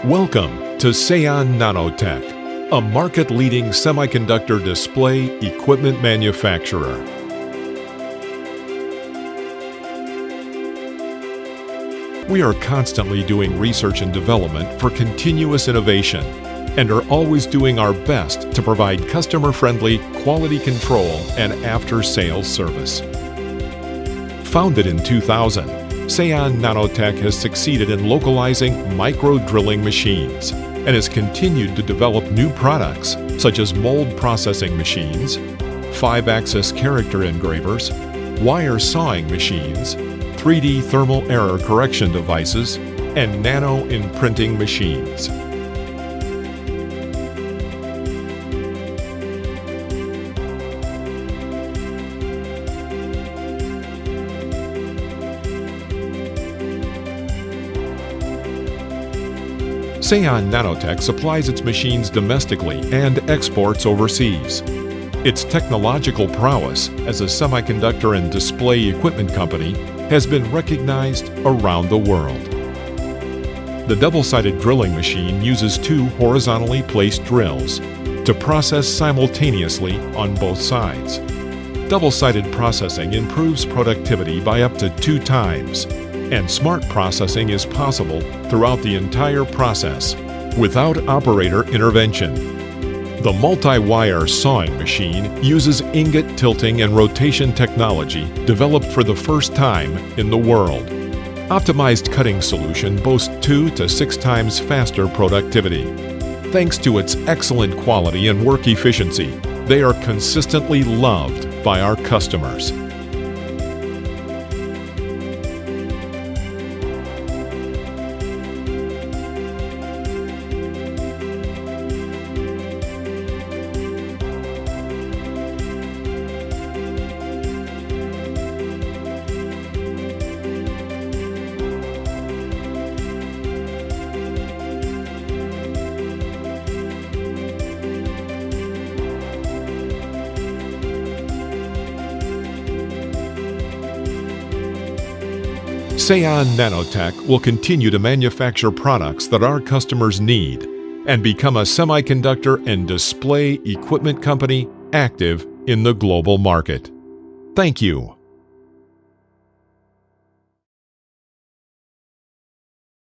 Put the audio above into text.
Welcome to Saehan Nanotech, a market-leading semiconductor display equipment manufacturer. We are constantly doing research and development for continuous innovation and are always doing our best to provide customer-friendly quality control and after-sales service. Founded in 2000, Saehan Nanotech has succeeded in localizing micro-drilling machines and has continued to develop new products such as mold processing machines, 5-axis character engravers, wire sawing machines, 3D thermal error correction devices, and nano imprinting machines. Saehan Nanotech supplies its machines domestically and exports overseas. Its technological prowess as a semiconductor and display equipment company has been recognized around the world. The double-sided drilling machine uses two horizontally placed drills to process simultaneously on both sides. Double-sided processing improves productivity by up to 2 times, and smart processing is possible throughout the entire process without operator intervention. The multi-wire sawing machine uses ingot tilting and rotation technology developed for the first time in the world. Optimized cutting solution boasts 2 to 6 times faster productivity. Thanks to its excellent quality and work efficiency, they are consistently loved by our customers. Saehan Nanotech will continue to manufacture products that our customers need and become a semiconductor and display equipment company active in the global market. Thank you.